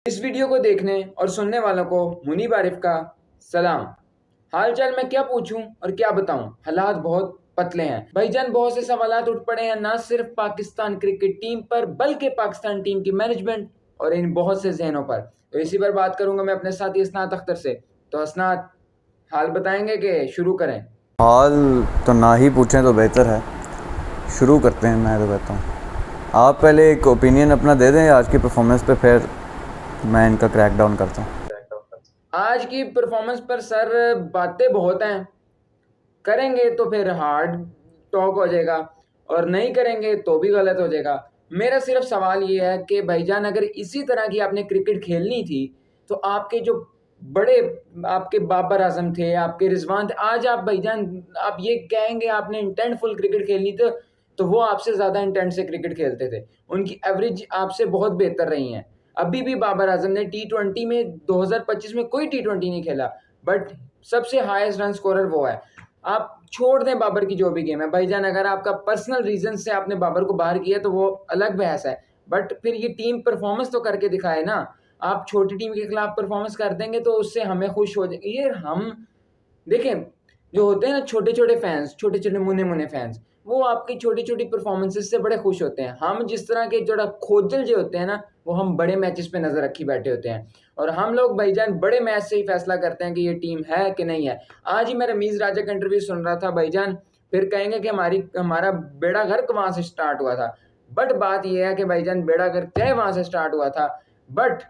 इस वीडियो को देखने और सुनने वालों को मुनीब आरिफ का सलाम। हाल चाल मैं क्या पूछूं और क्या बताऊं, हालात बहुत पतले हैं भाईजान। बहुत से सवालात उठ पड़े हैं ना सिर्फ पाकिस्तान क्रिकेट टीम पर बल्कि पाकिस्तान टीम की मैनेजमेंट और इन बहुत से जहनों पर। तो इसी पर बात करूंगा मैं अपने साथी असनात अख्तर से। तो असनात, हाल बताएंगे कि शुरू करें? हाल तो ना ही पूछें तो बेहतर है। शुरू करते हैं। मैं तो कहता हूँ आप पहले एक ओपिनियन अपना दे दें आज की परफॉर्मेंस पे, फिर मैं इनका क्रैक डाउन करता हूँ। आज की परफॉर्मेंस पर सर बातें बहुत हैं, करेंगे तो फिर हार्ड टॉक हो जाएगा और नहीं करेंगे तो भी गलत हो जाएगा। मेरा सिर्फ सवाल ये है कि भाईजान अगर इसी तरह की आपने क्रिकेट खेलनी थी तो आपके जो बड़े, आपके बाबर आजम थे, आपके रिजवान थे, आज आप भाईजान आप ये कहेंगे आपने इंटेंटफुल क्रिकेट खेलनी तो वो आपसे ज़्यादा इंटेंट से क्रिकेट खेलते थे। उनकी एवरेज आपसे बहुत बेहतर रही हैं। अभी भी बाबर आजम ने T20 में 2025 में कोई T20 नहीं खेला, बट सबसे हाईएस्ट रन स्कोरर वो है। आप छोड़ दें बाबर की जो भी गेम है भाईजान, अगर आपका पर्सनल रीजन से आपने बाबर को बाहर किया तो वो अलग बहस है, बट फिर ये टीम परफॉर्मेंस तो करके दिखाए ना। आप छोटी टीम के खिलाफ परफॉर्मेंस कर देंगे तो उससे हमें खुश हो जाएंगे। ये हम देखें, जो होते हैं ना छोटे छोटे फैंस, छोटे छोटे मुन्ने मुन्ने फैंस, वो आपकी छोटी छोटी परफॉर्मेंसेस से बड़े खुश होते हैं। हम जिस तरह के जोड़ा खोजल जो होते हैं ना, वो हम बड़े मैचेस पे नजर रखी बैठे होते हैं और हम लोग भाईजान बड़े मैच से ही फैसला करते हैं कि ये टीम है कि नहीं है। आज ही मैं रमीज राजा का इंटरव्यू सुन रहा था भाईजान, फिर कहेंगे कि हमारा बेड़ा गर्क वहां से स्टार्ट हुआ था। बट बात यह है कि भाईजान बेड़ा गर्क चाहे वहां से स्टार्ट हुआ था, बट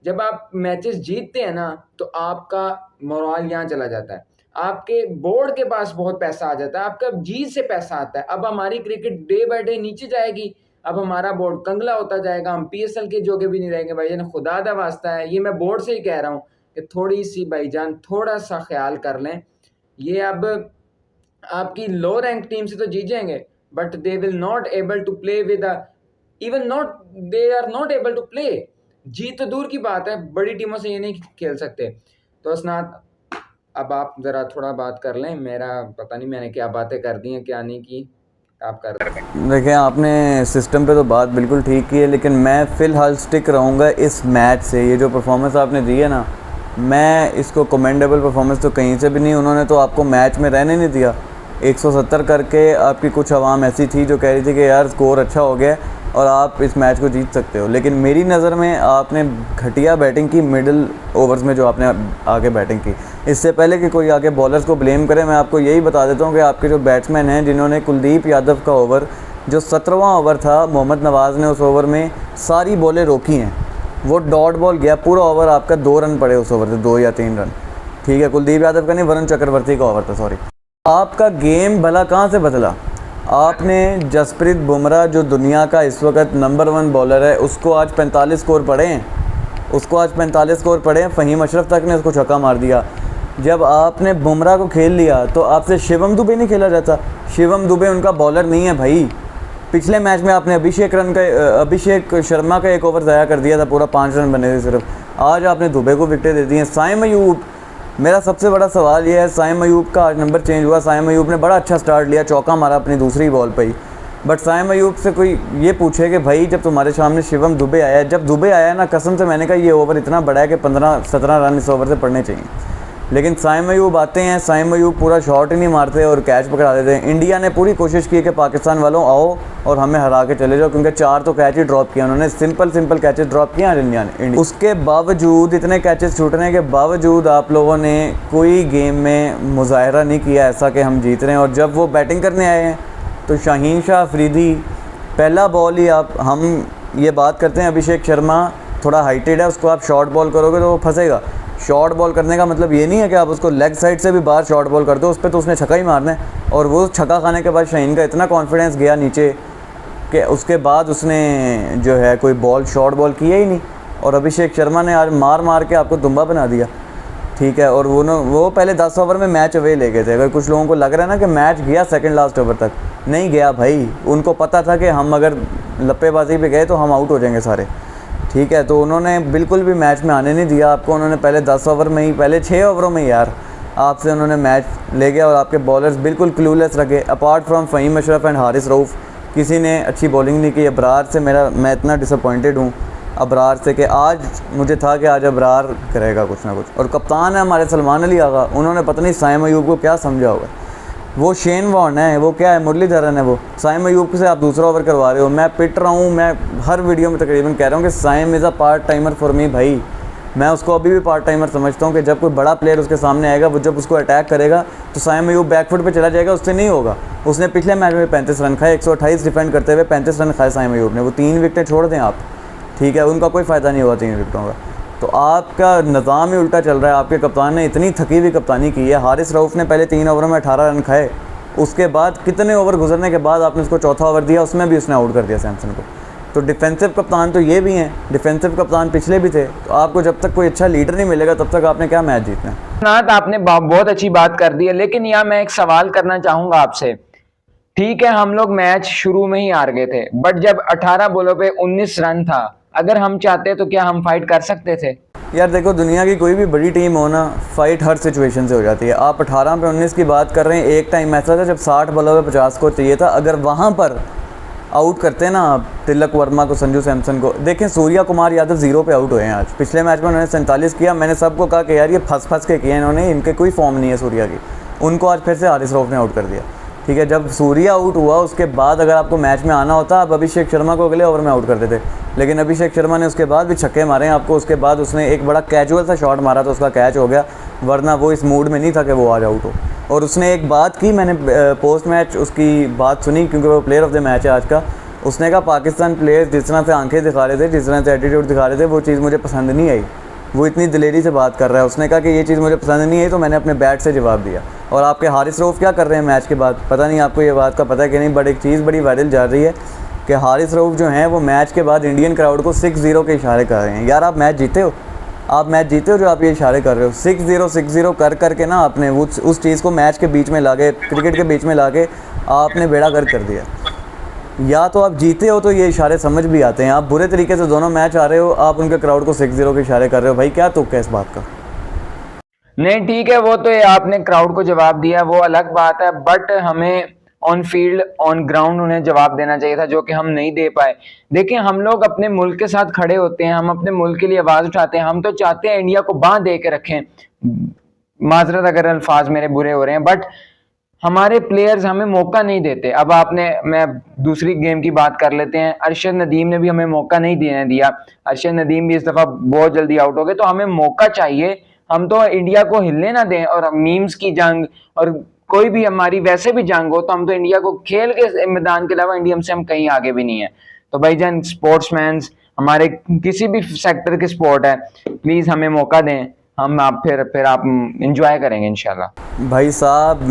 जब आप मैचेस जीतते हैं ना तो आपका मोराल यहाँ चला जाता है, आपके बोर्ड के पास बहुत पैसा आ जाता है, आपका जीत से पैसा आता है। अब हमारी क्रिकेट डे बाय डे नीचे जाएगी, अब हमारा बोर्ड कंगला होता जाएगा, हम PSL के जोगे भी नहीं रहेंगे भाईजान। खुदा दा वास्ता है, ये मैं बोर्ड से ही कह रहा हूँ कि थोड़ी सी भाईजान थोड़ा सा ख्याल कर लें। ये अब आपकी लो रैंक टीम से तो जीत जाएंगे, but they will not able to play with even not, they are not able to play. जीत तो दूर की बात है, बड़ी टीमों से ये नहीं खेल सकते। तो असनाद, अब आप ज़रा थोड़ा बात कर लें। मेरा पता नहीं मैंने क्या बातें कर दी हैं क्या नहीं की, आप कर दें। देखिए, आपने सिस्टम पे तो बात बिल्कुल ठीक की है, लेकिन मैं फ़िलहाल स्टिक रहूँगा इस मैच से। ये जो परफॉर्मेंस आपने दी है ना, मैं इसको कमेंडेबल परफॉर्मेंस तो कहीं से भी नहीं। उन्होंने तो आपको मैच में रहने नहीं दिया। 170 करके आपकी कुछ आवाम ऐसी थी जो कह रही थी कि यार स्कोर अच्छा हो गया और आप इस मैच को जीत सकते हो, लेकिन मेरी नज़र में आपने घटिया बैटिंग की। मिडिल ओवर्स में जो आपने आगे बैटिंग की, इससे पहले कि कोई आगे बॉलर्स को ब्लेम करे, मैं आपको यही बता देता हूँ कि आपके जो बैट्समैन हैं जिन्होंने कुलदीप यादव का ओवर, जो 17वां ओवर था, मोहम्मद नवाज़ ने उस ओवर में सारी बॉलें रोकी हैं। वो डॉट बॉल गया पूरा ओवर, आपका 2 रन पड़े उस ओवर से, 2 या 3 रन। ठीक है, कुलदीप यादव का नहीं, वरुण चक्रवर्ती का ओवर था, सॉरी। आपका गेम भला कहाँ से बदला? आपने जसप्रीत बुमराह, जो दुनिया का इस वक्त नंबर 1 बॉलर है, उसको आज 45 स्कोर पड़े हैं। फ़हीम अशरफ तक ने उसको छक्का मार दिया। जब आपने बुमराह को खेल लिया तो आपसे शिवम दुबे नहीं खेला जाता। शिवम दुबे उनका बॉलर नहीं है भाई। पिछले मैच में आपने अभिषेक शर्मा का एक ओवर ज़ाया कर दिया था, पूरा 5 रन बने थे सिर्फ। आज आपने दुबे को विकेटें दे दी हैं। साइम अयूब, मेरा सबसे बड़ा सवाल ये है, साइम अयूब का आज नंबर चेंज हुआ। साइम अयूब ने बड़ा अच्छा स्टार्ट लिया, चौका मारा अपनी दूसरी बॉल पे ही, बट साइम अयूब से कोई ये पूछे कि भाई जब तुम्हारे सामने शिवम दुबे आया, जब दुबे आया ना, कसम से मैंने कहा ये ओवर इतना बड़ा है कि 15-17 रन इस ओवर से पड़ने चाहिए। लेकिन साइम अयूब आते हैं, साइम अयूब पूरा शॉट ही नहीं मारते और कैच पकड़ा देते हैं। इंडिया ने पूरी कोशिश की कि पाकिस्तान वालों आओ और हमें हरा के चले जाओ, क्योंकि 4 तो कैच ही ड्रॉप किया उन्होंने, सिंपल कैचेस ड्रॉप किया इंडिया ने। उसके बावजूद, इतने कैचेस छूटने के बावजूद, आप लोगों ने कोई गेम में मुजाहरा नहीं किया ऐसा कि हम जीत रहे हैं। और जब वो बैटिंग करने आए हैं तो शाहीन शाह अफरीदी, पहला बॉल ही हम ये बात करते हैं, अभिषेक शर्मा थोड़ा हाइटेड है, उसको आप शॉर्ट बॉल करोगे तो वो फंसेगा। शॉर्ट बॉल करने का मतलब ये नहीं है कि आप उसको लेग साइड से भी बाहर शॉर्ट बॉल कर दो, उस पर तो उसने छक्का ही मारना है। और वो छक्का खाने के बाद शाहीन का इतना कॉन्फिडेंस गया नीचे कि उसके बाद उसने जो है कोई बॉल शॉर्ट बॉल किया ही नहीं। और अभिषेक शर्मा ने आज मार के आपको दुम्बा बना दिया। ठीक है, और वो पहले 10 ओवर में मैच अवे ले गए थे। अगर कुछ लोगों को लग रहा है ना कि मैच गया सेकंड लास्ट ओवर तक, नहीं गया भाई। उनको पता था कि हम अगर लप्पेबाजी पे गए तो हम आउट हो जाएंगे सारे। ठीक है, तो उन्होंने बिल्कुल भी मैच में आने नहीं दिया आपको। उन्होंने पहले 10 ओवर में ही, पहले 6 ओवरों में यार आपसे उन्होंने मैच ले गया और आपके बॉलर्स बिल्कुल क्लूलेस रखे। Apart from Faheem Ashraf and Haris Rauf, किसी ने अच्छी बॉलिंग नहीं की। अबरार से मैं इतना डिसअपॉइंटेड हूँ अबरार से कि आज मुझे था कि आज अबरार करेगा कुछ ना कुछ। और कप्तान है हमारे सलमान अली आगा, उन्होंने पता नहीं साइम अयूब को क्या समझा होगा। वो शेन वॉर्न है, वो क्या है, मुरलीधरन है, वो साइम अयूब से आप दूसरा ओवर करवा रहे हो। मैं पिट रहा हूँ, मैं हर वीडियो में तकरीबन कह रहा हूँ कि Saim is a part timer for me. भाई मैं उसको अभी भी पार्ट टाइमर समझता हूँ कि जब कोई बड़ा प्लेयर उसके सामने आएगा, वो जब उसको अटैक करेगा तो साइम अयूब बैकफुट पे चला जाएगा, उससे नहीं होगा। उसने पिछले मैच में 35 रन खाए, 128 डिफेंड करते हुए 35 रन खाए साइम अयूब ने। वो 3 विकेटें छोड़ दें आप, ठीक है, उनका कोई फ़ायदा नहीं हुआ 3 विकेटों का। तो आपका निज़ाम ही उल्टा चल रहा है। आपके कप्तान ने इतनी थकी हुई कप्तानी की है। हारिस रऊफ़ ने पहले 3 ओवर में 18 रन खाए, उसके बाद कितने ओवर गुजरने के बाद आपने उसको चौथा ओवर दिया, उसमें भी उसने आउट कर दिया सैमसन को। तो डिफेंसिव कप्तान तो ये भी हैं, डिफेंसिव कप्तान पिछले भी थे। तो आपको जब तक कोई अच्छा लीडर नहीं मिलेगा तब तक आपने क्या मैच जीतना है। नाथ आपने बहुत अच्छी बात कर दी है, लेकिन यहाँ मैं एक सवाल करना चाहूंगा आपसे। ठीक है, हम लोग मैच शुरू में ही हार गए थे, बट जब 18 बॉलों पे 19 रन था, अगर हम चाहते तो क्या हम फाइट कर सकते थे? यार देखो, दुनिया की कोई भी बड़ी टीम हो ना, फाइट हर सिचुएशन से हो जाती है। आप 18 पे 19 की बात कर रहे हैं। एक टाइम ऐसा था जब 60 बॉलों पे 50 को चाहिए था। अगर वहाँ पर आउट करते ना आप तिलक वर्मा को, संजू सैमसन को, देखें सूर्या कुमार यादव 0 पे आउट हुए हैं आज। पिछले मैच में उन्होंने 47 किया। मैंने सबको कहा कि यार ये फंस के किए इन्होंने, इनके कोई फॉर्म नहीं है सूर्या की। उनको आज फिर से हारिस रऊफ़ ने आउट कर दिया, ठीक है। जब सूर्या आउट हुआ उसके बाद अगर आपको मैच में आना होता, आप अभिषेक शर्मा को अगले ओवर में आउट कर देते, लेकिन अभिषेक शर्मा ने उसके बाद भी छक्के मारे हैं आपको। उसके बाद उसने एक बड़ा कैजुअल सा शॉट मारा तो उसका कैच हो गया, वरना वो इस मूड में नहीं था कि वो आज आउट हो। और उसने एक बात की, मैंने पोस्ट मैच उसकी बात सुनी, क्योंकि वो प्लेयर ऑफ द मैच है आज का। उसने कहा पाकिस्तान प्लेयर्स जिस तरह से आंखें दिखा रहे थे, जिस तरह से एटीट्यूड दिखा रहे थे, वो चीज़ मुझे पसंद नहीं आई। वो इतनी दिलेरी से बात कर रहा है। उसने कहा कि ये चीज़ मुझे पसंद नहीं आई, तो मैंने अपने बैट से जवाब दिया। और आपके हारिस रऊफ़ क्या कर रहे हैं मैच के बाद, पता नहीं आपको ये बात का पता है कि नहीं, बट एक चीज़ बड़ी वायरल जा रही है कि हारिस रऊफ़ जो हैं वो मैच के बाद इंडियन क्राउड को 6-0 के इशारे कर रहे हैं। यार आप मैच जीते हो, आप मैच जीते हो जो आप ये इशारे कर रहे हो। 6-0 कर के ना आपने उस चीज़ को मैच के बीच में ला के, क्रिकेट के बीच में ला के आपने बेड़ा गर्क कर दिया। या तो आप जीते हो तो ये इशारे समझ भी आते हैं, आप बुरे तरीके से दोनों मैच आ रहे हो, आप उनके क्राउड को 6-0 के इशारे कर रहे हो। भाई क्या तुक है इस बात का? नहीं ठीक है, वो तो ये आपने क्राउड को जवाब दिया, वो अलग बात है, बट हमें ऑन फील्ड ऑन ग्राउंड उन्हें जवाब देना चाहिए था, जो कि हम नहीं दे पाए। देखिए, हम लोग अपने मुल्क के साथ खड़े होते हैं, हम अपने मुल्क के लिए आवाज उठाते हैं, हम तो चाहते हैं इंडिया को बांह दे के रखें। माजरत अगर अल्फाज मेरे बुरे हो रहे हैं, बट हमारे प्लेयर्स हमें मौका नहीं देते। अब मैं दूसरी गेम की बात कर लेते हैं। अरशद नदीम ने भी हमें मौका नहीं देने दिया। अरशद नदीम भी इस दफा बहुत जल्दी आउट हो गए। तो हमें मौका चाहिए, हम तो इंडिया को हिलने ना दें। और मीम्स की जंग और कोई भी हमारी वैसे भी जंग हो, तो हम तो इंडिया को खेल के मैदान के अलावा इंडिया से हम कहीं आगे भी नहीं है। तो भाईजान, स्पोर्ट्समैन हमारे किसी भी सेक्टर के स्पोर्ट है, प्लीज हमें मौका दें, हम आप फिर आप एंजॉय करेंगे इंशाल्लाह। भाई साहब,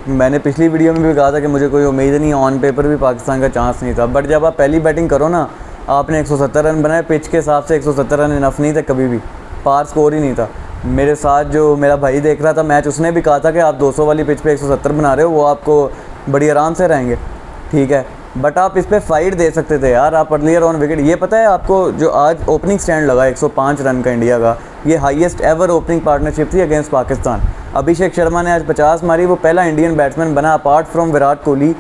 मैंने पिछली वीडियो में भी कहा था कि मुझे कोई उम्मीद नहीं, ऑन पेपर भी पाकिस्तान का चांस नहीं था। बट जब आप पहली बैटिंग करो ना, आपने 170 रन बनाए। पिच के हिसाब से 170 रन इनफ नहीं थे, कभी भी पार स्कोर ही नहीं था। मेरे साथ जो मेरा भाई देख रहा था मैच, उसने भी कहा था कि आप 200 वाली पिच पे 170 बना रहे हो, वो आपको बड़ी आराम से रहेंगे, ठीक है। बट आप इस पर फाइट दे सकते थे यार, आप अर्लियर ऑन विकेट। ये पता है आपको, जो आज ओपनिंग स्टैंड लगा 105 रन का इंडिया का, ये हाईएस्ट एवर ओपनिंग पार्टनरशिप थी अगेंस्ट पाकिस्तान। अभिषेक शर्मा ने आज 50 मारी, वो पहला इंडियन बैट्समैन बना अपार्ट फ्रॉम विराट कोहली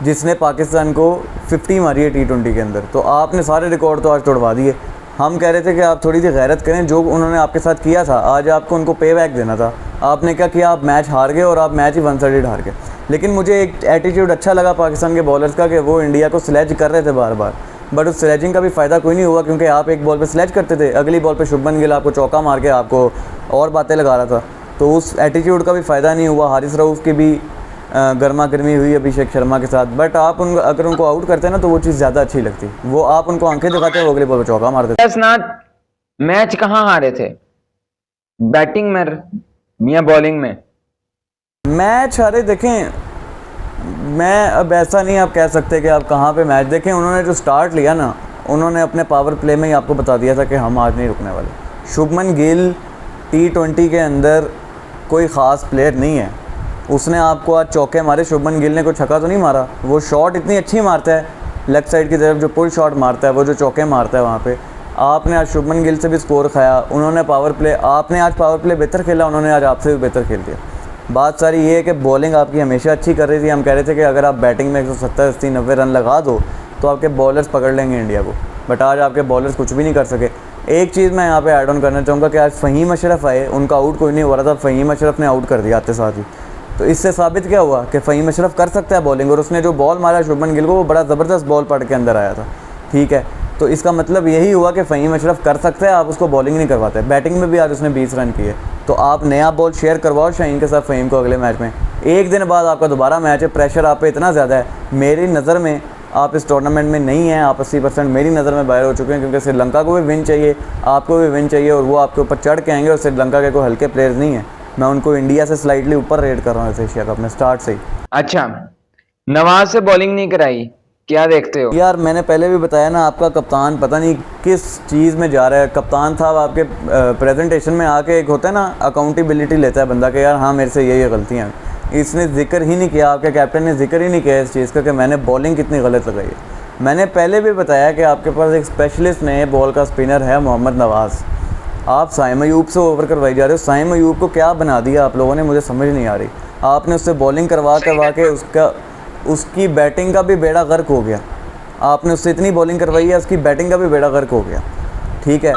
जिसने पाकिस्तान को 50 मारी है T20 के अंदर। तो आपने सारे रिकॉर्ड तो आज तोड़वा दिए। हम कह रहे थे कि आप थोड़ी सी गैरत करें, जो उन्होंने आपके साथ किया था आज आपको उनको पे बैक देना था। आपने क्या किया, आप मैच हार गए और आप मैच ही 1-3 हार गए। लेकिन मुझे एक एटीट्यूड अच्छा लगा पाकिस्तान के बॉलर्स का कि वो इंडिया को स्लेज कर रहे थे बार बार, बट उस स्लेजिंग का भी फ़ायदा कोई नहीं हुआ, क्योंकि आप एक बॉल पे स्लेज करते थे, अगली बॉल पे शुभमन गिल आपको चौका मार के आपको और बातें लगा रहा था। तो उस एटीट्यूड का भी फ़ायदा नहीं हुआ। हारिस रऊफ़ की भी गर्मा गर्मी हुई अभिषेक शर्मा के साथ, बट आप अगर उनको आउट करते ना तो वो चीज़ ज़्यादा अच्छी लगती। वो आप उनको आंखें दिखाते, वो अगले बॉल पे चौका मारते। मैच कहाँ हारे थे, बैटिंग में या बॉलिंग में? मैच हारे, देखें मैं अब ऐसा नहीं आप कह सकते कि आप कहाँ पे मैच देखें। उन्होंने जो स्टार्ट लिया ना, उन्होंने अपने पावर प्ले में ही आपको बता दिया था कि हम आज नहीं रुकने वाले। शुभमन गिल T20 के अंदर कोई ख़ास प्लेयर नहीं है, उसने आपको आज चौके मारे। शुभमन गिल ने कोई छक्का तो नहीं मारा, वो शॉट इतनी अच्छी मारता है लेफ्ट साइड की तरफ, जो पुल शॉट मारता है, वो जो चौके मारता है वहाँ पे। आपने आज शुभमन गिल से भी स्कोर खाया, उन्होंने पावर प्ले, आपने आज पावर प्ले बेहतर खेला, उन्होंने आज आपसे भी बेहतर खेल दिया। बात सारी ये है कि बॉलिंग आपकी हमेशा अच्छी कर रही थी। हम कह रहे थे कि अगर आप बैटिंग में 170, 80, 90 रन लगा दो तो आपके बॉलर्स पकड़ लेंगे इंडिया को, बट आज आपके बॉलर्स कुछ भी नहीं कर सके। एक चीज़ मैं यहाँ पे ऐड ऑन करना चाहूँगा कि आज फ़हीम अशरफ आए, उनका आउट कोई नहीं हो रहा था, फ़हीम अशरफ ने आउट कर दिया आते साथ ही। तो इससे साबित क्या हुआ कि फ़हीम अशरफ कर सकता है बॉलिंग, और उसने जो बॉल मारा शुभमन गिल को वो बड़ा ज़बरदस्त बॉल पड़ के अंदर आया था। ठीक है, तो इसका मतलब यही हुआ कि फ़हीम अशरफ कर सकता है, आप उसको बॉलिंग नहीं करवाते। बैटिंग में भी आज उसने 20 रन किए, तो आप नया बॉल शेयर करवाओ शाहीन के साथ फ़हीम को अगले मैच में। एक दिन बाद आपका दोबारा मैच है, प्रेशर आप पे इतना ज़्यादा है। मेरी नज़र में आप इस टूर्नामेंट में नहीं हैं, आप 80% मेरी नज़र में बाहर हो चुके हैं, क्योंकि श्रीलंका को भी विन चाहिए, आपको भी विन चाहिए, और वो आपके ऊपर चढ़ के आएंगे। और श्रीलंका के कोई हल्के प्लेयर्स नहीं हैं, मैं उनको इंडिया से स्लाइटली ऊपर रेट कर रहा हूँ इस एशिया कप में स्टार्ट से ही। अच्छा, नवाज से बॉलिंग नहीं कराई, क्या देखते हो? यार मैंने पहले भी बताया ना, आपका कप्तान पता नहीं किस चीज़ में जा रहा है। कप्तान साहब आपके प्रेजेंटेशन में आके एक होता है ना, अकाउंटेबिलिटी लेता है बंदा कि यार हाँ मेरे से ये गलतियाँ हैं। इसने जिक्र ही नहीं किया, आपके कैप्टन ने जिक्र ही नहीं किया इस चीज़ का कि मैंने बॉलिंग कितनी गलत लगाई है। मैंने पहले भी बताया कि आपके पास एक स्पेशलिस्ट नए बॉल का स्पिनर है मोहम्मद नवाज़। आप साइम अयूब से ओवर करवाई जा रहे हो। साइम अयूब को क्या बना दिया आप लोगों ने, मुझे समझ नहीं आ रही। आपने उससे बॉलिंग करवा के उसकी बैटिंग का भी बेड़ा गर्क हो गया। आपने उससे इतनी बॉलिंग करवाई है, उसकी बैटिंग का भी बेड़ा गर्क हो गया। ठीक है,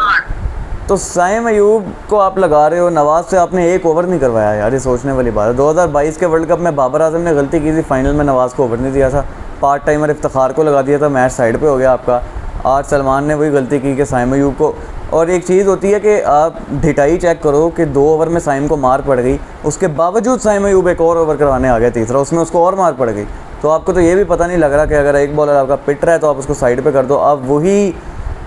तो साइम अयूब को आप लगा रहे हो, नवाज़ से आपने एक ओवर नहीं करवाया यार, ये सोचने वाली बात है। 2022 के वर्ल्ड कप में बाबर आजम ने गलती की थी, फाइनल में नवाज़ को ओवर नहीं दिया था, पार्ट टाइमर इफ्तिखार को लगा दिया था, मैच साइड पे हो गया आपका। आज सलमान ने वही गलती की कि साइम अयूब को, और एक चीज़ होती है कि आप ढिटाई चेक करो कि 2 ओवर में साइम को मार पड़ गई, उसके बावजूद साइम अयूब एक और ओवर करवाने आ गया तीसरा, उसमें उसको और मार पड़ गई। तो आपको तो ये भी पता नहीं लग रहा कि अगर एक बॉलर आपका पिट रहा है तो आप उसको साइड पे कर दो, आप वही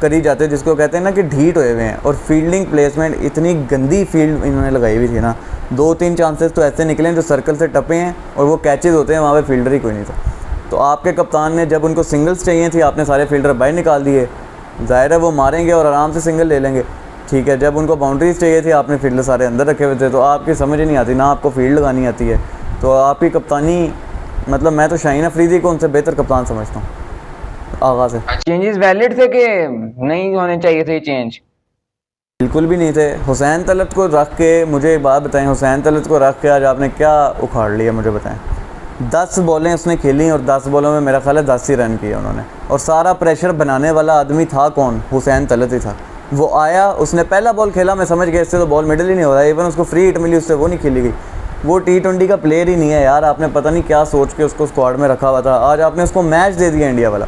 करी जाते हैं जिसको कहते हैं ना कि ढीठ हुए हुए हैं। और फील्डिंग प्लेसमेंट इतनी गंदी फील्ड इन्होंने लगाई हुई थी ना, 2-3 चांसेस तो ऐसे निकले जो सर्कल से टपे हैं और वो कैचेज़ होते हैं, वहाँ पे फील्डर ही कोई नहीं था। तो आपके कप्तान ने जब उनको सिंगल्स चाहिए थी, आपने सारे फील्डर बाहर निकाल दिए। ज़ाहिर है वो मारेंगे और आराम से सिंगल ले लेंगे। ठीक है, जब उनको बाउंड्रीज चाहिए थी, आपने फील्डर सारे अंदर रखे हुए थे। तो आपकी समझ ही नहीं आती, ना आपको फील्ड लगानी आती है। तो आपकी कप्तानी, मतलब मैं तो शाहीन अफरीदी को उनसे बेहतर कप्तान समझता हूँ आगाज़ से। चेंजेस वैलिड थे कि नहीं होने चाहिए थे चेंज? बिल्कुल भी नहीं थे। हुसैन तलत को रख के, मुझे एक बात बताएं, हुसैन तलत को रख के आज आपने क्या उखाड़ लिया मुझे बताएं। 10 बॉलें उसने खेली और 10 बॉलों में मेरा ख्याल है 10 ही रन किए उन्होंने। और सारा प्रेशर बनाने वाला आदमी था कौन? हुसैन तलत ही था। वो आया, उसने पहला बॉल खेला, मैं समझ गया इससे तो बॉल मिडल ही नहीं हो रहा है। इवन उसको फ्री हिट मिली, उससे वो नहीं खेली गई। वो T20 का प्लेयर ही नहीं है यार। आपने पता नहीं क्या सोच के उसको स्क्वाड में रखा हुआ था। आज आपने उसको मैच दे दिया इंडिया वाला।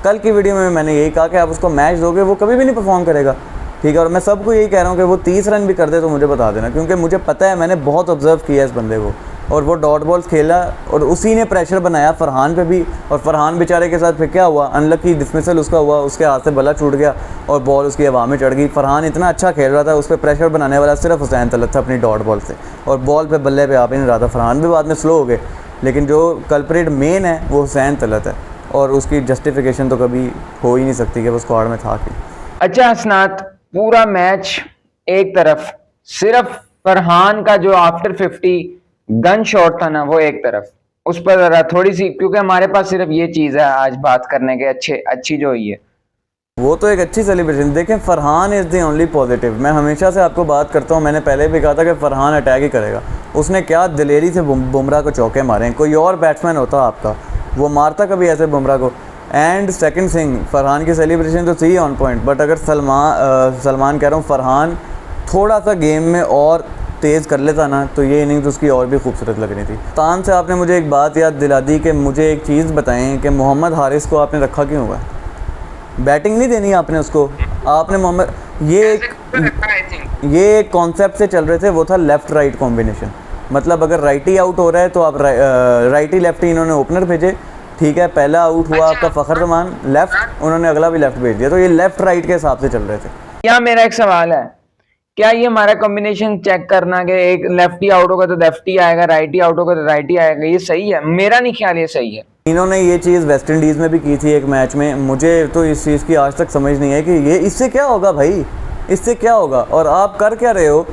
कल की वीडियो में मैंने यही कहा कि आप उसको मैच दोगे, वो कभी भी नहीं परफॉर्म करेगा। ठीक है, और मैं सबको यही कह रहा हूँ कि वो 30 रन भी कर दे तो मुझे बता देना, क्योंकि मुझे पता है, मैंने बहुत ऑब्जर्व किया इस बंदे को। और वो डॉट बॉल्स खेला और उसी ने प्रेशर बनाया फरहान पे भी। और फरहान बेचारे के साथ फिर क्या हुआ, अनलकी डिसमिसल उसका हुआ, उसके हाथ से बल्ला छूट गया और बॉल उसकी हवा में चढ़ गई। फरहान इतना अच्छा खेल रहा था, उस पर प्रेशर बनाने वाला सिर्फ हुसैन तलत था अपनी डॉट बॉल से, और बॉल पे बल्ले पे आ ही नहीं रहा था। फरहान भी बाद में स्लो हो गए, लेकिन जो कल्प्रिट मेन है वो हुसैन तलत है, और उसकी जस्टिफिकेशन तो कभी हो ही नहीं सकती कि वो स्क्वाड में था कि। अच्छा हसनात, पूरा मैच एक तरफ, सिर्फ फरहान का जो आफ्टर 50 गन शॉट था ना, वो एक तरफ, उस पर जरा थोड़ी सी, क्योंकि हमारे पास सिर्फ ये चीज़ है आज बात करने के अच्छी जो हुई है। वो तो एक अच्छी सेलिब्रेशन। देखें, Farhan is the only positive. मैं हमेशा से आपको बात करता हूँ, मैंने पहले भी कहा था कि फरहान अटैक ही करेगा। उसने क्या दिलेरी से बुमराह को चौके मारे। कोई और बैट्समैन होता आपका, वो मारता कभी ऐसे बुमराह को। एंड सेकंड थिंग, फरहान की सेलिब्रेशन तो थी ऑन पॉइंट, बट अगर सलमान कह रहा हूँ, फरहान थोड़ा सा गेम में और तेज़ कर लेता ना, तो ये इनिंग्स उसकी और भी खूबसूरत लग रही थी। तान से आपने मुझे एक बात याद दिला दी कि मुझे एक चीज़ बताएं कि मोहम्मद हारिस को आपने रखा क्यों हुआ? बैटिंग नहीं देनी आपने उसको। आपने मोहम्मद, ये एक कॉन्सेप्ट से चल रहे थे, वो था लेफ़्ट राइट कॉम्बिनेशन। मतलब अगर राइटी आउट हो रहा है तो आप राइटी लेफ्टी, इन्होंने ओपनर भेजे। ठीक है, पहला आउट हुआ आपका फ़खर जमान लेफ़्ट, उन्होंने अगला भी लेफ़्ट भेज दिया। तो ये लेफ़्ट राइट के हिसाब से चल रहे थे। क्या मेरा एक सवाल है, क्या ये हमारा कॉम्बिनेशन चेक करना कि एक लेफ्टी आउट होगा तो लेफ्टी आएगा, राइटी आउट होगा तो राइटी आएगा, ये सही है? मेरा नहीं ख्याल ये सही है। इन्होंने ये चीज़ वेस्ट इंडीज़ में भी की थी एक मैच में। मुझे तो इस चीज़ की आज तक समझ नहीं है कि ये इससे क्या होगा भाई, इससे क्या होगा। और आप कर क्या रहे हो?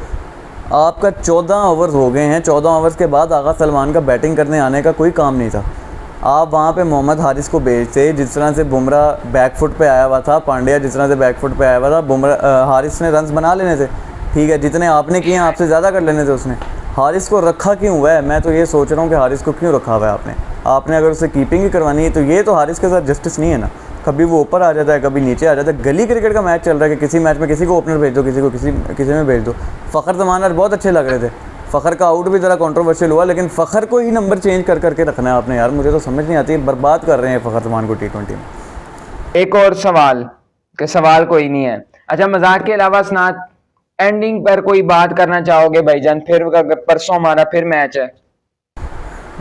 आपका 14 ओवर्स हो गए हैं। 14 ओवर्स के बाद आगा सलमान का बैटिंग करने आने का कोई काम नहीं था। आप वहाँ पे मोहम्मद हारिस को भेजते, जिस तरह से बुमराह बैकफुट पे आया हुआ था, पांड्या जिस तरह से बैकफुट पे आया हुआ था, हारिस ने रन्स बना लेने थे। ठीक है, जितने आपने किए हैं आपसे ज़्यादा कर लेने थे उसने। हारिस को रखा क्यों हुआ है? मैं तो ये सोच रहा हूँ कि हारिस को क्यों रखा हुआ है आपने अगर उसे कीपिंग ही करवानी है तो ये तो हारिस के साथ जस्टिस नहीं है ना। कभी वो ऊपर आ जाता है, कभी नीचे आ जाता है। गली क्रिकेट का मैच चल रहा है कि किसी मैच में किसी को ओपनर भेज दो, किसी को किसी में भेज दो। फ़खर जमान आज बहुत अच्छे लग रहे थे। फ़खर का आउट भी ज़रा कंट्रोवर्शियल हुआ, लेकिन फ़खर को ही नंबर चेंज करके रखना है आपने यार, मुझे तो समझ नहीं आती। बर्बाद कर रहे हैं फ़खर जमान को T20 में। एक और सवाल के सवाल कोई नहीं है। अच्छा, मजाक के अलावा सनात एंडिंग पर कोई बात करना चाहोगे भाईजान? फिर परसों हमारा फिर मैच है।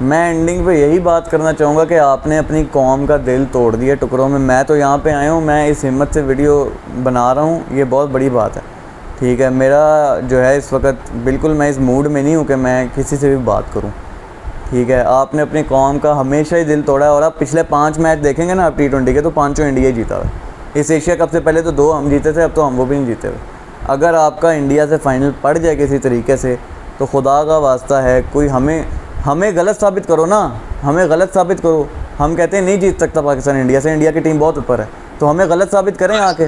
मैं एंडिंग पे यही बात करना चाहूँगा कि आपने अपनी कौम का दिल तोड़ दिया टुकड़ों में। मैं तो यहाँ पे आया हूँ, मैं इस हिम्मत से वीडियो बना रहा हूँ, ये बहुत बड़ी बात है, ठीक है। मेरा जो है इस वक्त बिल्कुल मैं इस मूड में नहीं हूँ कि मैं किसी से भी बात करूँ, ठीक है। आपने अपनी कौम का हमेशा ही दिल तोड़ा है, और आप पिछले 5 मैच देखेंगे ना आप T20 के, तो 5 इंडिया ही जीता है। इस एशिया कप से पहले तो 2 हम जीते थे, अब तो हम वो भी नहीं जीते हुए। अगर आपका इंडिया से फाइनल पड़ जाए किसी तरीके से, तो खुदा का वास्ता है कोई हमें गलत साबित करो ना, हमें गलत साबित करो। हम कहते हैं नहीं जीत सकता पाकिस्तान इंडिया से, इंडिया की टीम बहुत ऊपर है, तो हमें गलत साबित करें आके।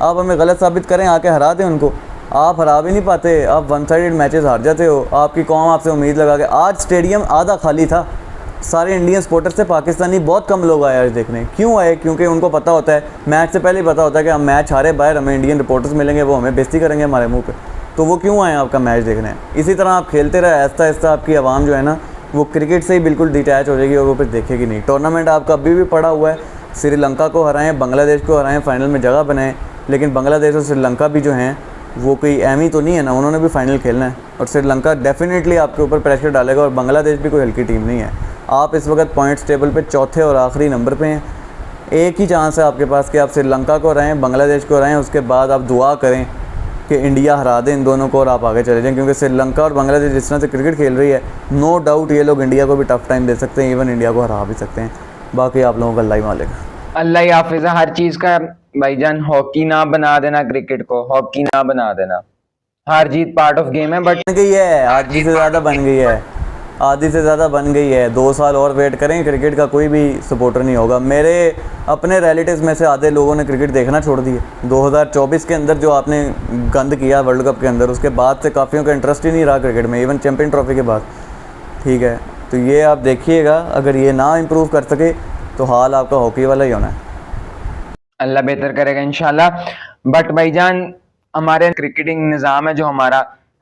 आप हमें गलत साबित करें आके, हरा दें उनको। आप हरा भी नहीं पाते, आप वन साइडेड मैचेस हार जाते हो। आपकी कौम आपसे उम्मीद लगा के, आज स्टेडियम आधा खाली था, सारे इंडियन सपोर्टर्स से पाकिस्तानी बहुत कम लोग आए आज देखने। क्यों आए? क्योंकि उनको पता होता है, मैच से पहले ही पता होता है कि हम मैच हारे बाहर, हमें इंडियन रिपोर्टर्स मिलेंगे, वो हमें बेइज्जती करेंगे हमारे मुंह पे, तो वो क्यों आए आपका मैच देखने? इसी तरह आप खेलते रहे, आहिस्ता आहिस्ता आपकी आवाम जो है ना वो क्रिकेट से ही बिल्कुल डिटैच हो जाएगी और वो फिर देखेगी नहीं। टूर्नामेंट आपका अभी भी पड़ा हुआ है, श्रीलंका को हराएं, बांग्लादेश को हराएं, फाइनल में जगह बनाएं, लेकिन बांग्लादेश और श्रीलंका भी जो हैं वो कोई अहमी तो नहीं है ना, उन्होंने भी फाइनल खेलना है। और श्रीलंका डेफिनेटली आपके ऊपर प्रेशर डालेगा, और बांग्लादेश भी कोई हल्की टीम नहीं है। आप इस वक्त पॉइंट्स टेबल पे चौथे और आखिरी नंबर पे हैं। एक ही चांस है आपके पास कि आप श्रीलंका को हराएं, बांग्लादेश को हराएं, उसके बाद आप दुआ करें कि इंडिया हरा दें इन दोनों को और आप आगे चले जाएं। क्योंकि श्रीलंका और बांग्लादेश जिस तरह से क्रिकेट खेल रही है, नो डाउट ये लोग इंडिया को भी टफ टाइम दे सकते हैं, इवन इंडिया को हरा भी सकते हैं। बाकी आप लोगों का अल्लाह ही मालिक। अल्लाह ही हाफिज़। हर चीज़ का भाईजान हॉकी ना बना देना, क्रिकेट को हॉकी ना बना देना। हार जीत पार्ट ऑफ गेम है, बट बन गई है, आधी से ज़्यादा बन गई है, आधी से ज़्यादा बन गई है। 2 साल और वेट करें, क्रिकेट का कोई भी सपोर्टर नहीं होगा। मेरे अपने रिलेटिव्स में से आधे लोगों ने क्रिकेट देखना छोड़ दिए 2024 के अंदर। जो आपने गंद किया वर्ल्ड कप के अंदर, उसके बाद से काफ़ियों का इंटरेस्ट ही नहीं रहा क्रिकेट में, इवन चैम्पियन ट्रॉफी के बाद, ठीक है। तो ये आप देखिएगा, अगर ये ना इम्प्रूव कर सके तो हाल आपका हॉकी वाला ही होना है। अल्लाह बेहतर करेगा इंशाल्लाह। बट भाईजान हमारे क्रिकेटिंग निज़ाम है जो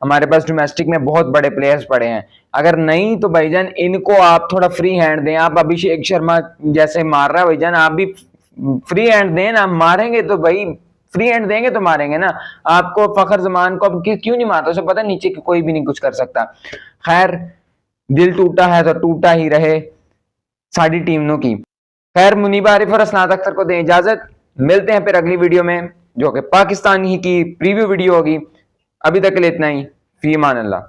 हमारे पास डोमेस्टिक में बहुत बड़े प्लेयर्स पड़े हैं। अगर नहीं तो भाईजान इनको आप थोड़ा फ्री हैंड दें। आप अभिषेक शर्मा जैसे मार रहा है भाईजान, आप भी फ्री हैंड दें ना। मारेंगे तो भाई फ्री हैंड देंगे तो मारेंगे ना। आपको फखर जमान को अब क्यों नहीं मारता? उसे पता है नीचे कोई भी नहीं कुछ कर सकता। खैर, दिल टूटा है तो टूटा ही रहे सारी टीमों की। खैर, मुनीब आरिफ और असनात अख्तर को दें इजाजत। मिलते हैं फिर अगली वीडियो में, जो कि पाकिस्तान ही की प्रीव्यू वीडियो होगी। अभी तक के लिए इतना ही। फी अमान अल्लाह।